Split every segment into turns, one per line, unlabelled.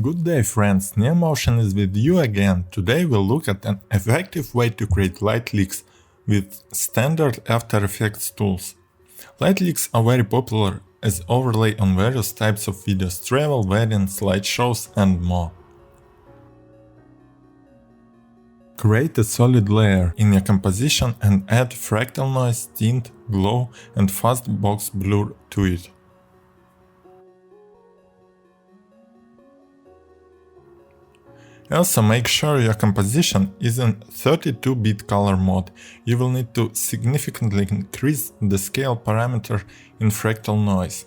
Good day friends, NeoMotion is with you again. Today we'll look at an effective way to create light leaks with standard After Effects tools. Light leaks are very popular as overlay on various types of videos, travel, wedding, slideshows and more. Create a solid layer in your composition and add fractal noise, tint, glow and fast box blur to it. Also make sure your composition is in 32-bit color mode. You will need to significantly increase the scale parameter in fractal noise.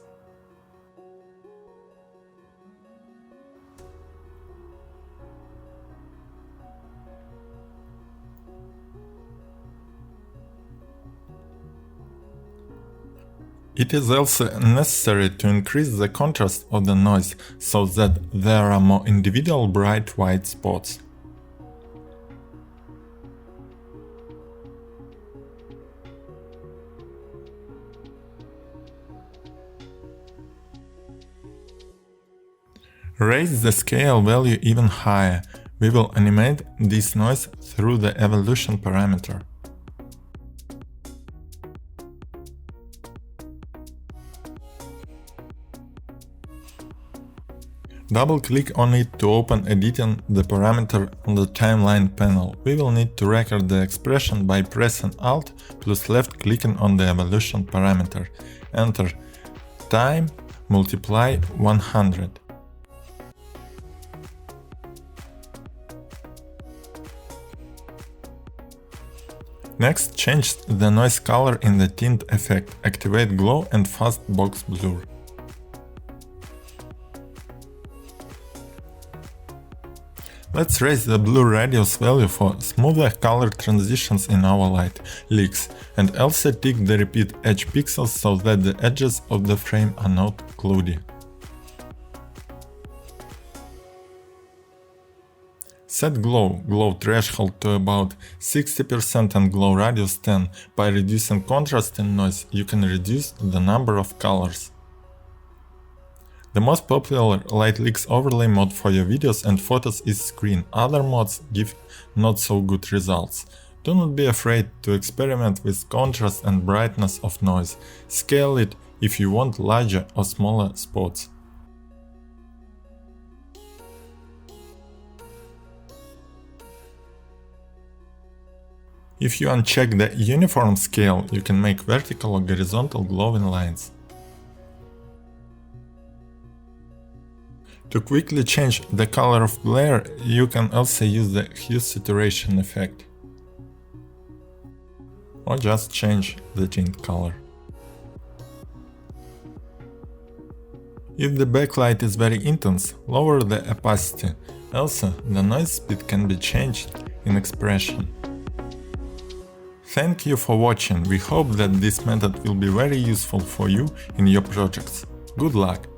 It is also necessary to increase the contrast of the noise so that there are more individual bright white spots. Raise the scale value even higher. We will animate this noise through the evolution parameter. Double-click on it to open editing the parameter on the timeline panel. We will need to record the expression by pressing Alt plus left-clicking on the evolution parameter. Enter time multiply 100. Next, change the noise color in the tint effect. Activate glow and fast box blur. Let's raise the blur radius value for smoother color transitions in our light leaks, and also tick the repeat edge pixels so that the edges of the frame are not cloudy. Set glow threshold to about 60% and glow radius 10. By reducing contrast and noise, you can reduce the number of colors. The most popular light leaks overlay mode for your videos and photos is screen. Other modes give not so good results. Do not be afraid to experiment with contrast and brightness of noise. Scale it if you want larger or smaller spots. If you uncheck the uniform scale, you can make vertical or horizontal glowing lines. To quickly change the color of glare, you can also use the hue saturation effect. Or just change the tint color. If the backlight is very intense, lower the opacity. Also, the noise speed can be changed in expression. Thank you for watching. We hope that this method will be very useful for you in your projects. Good luck!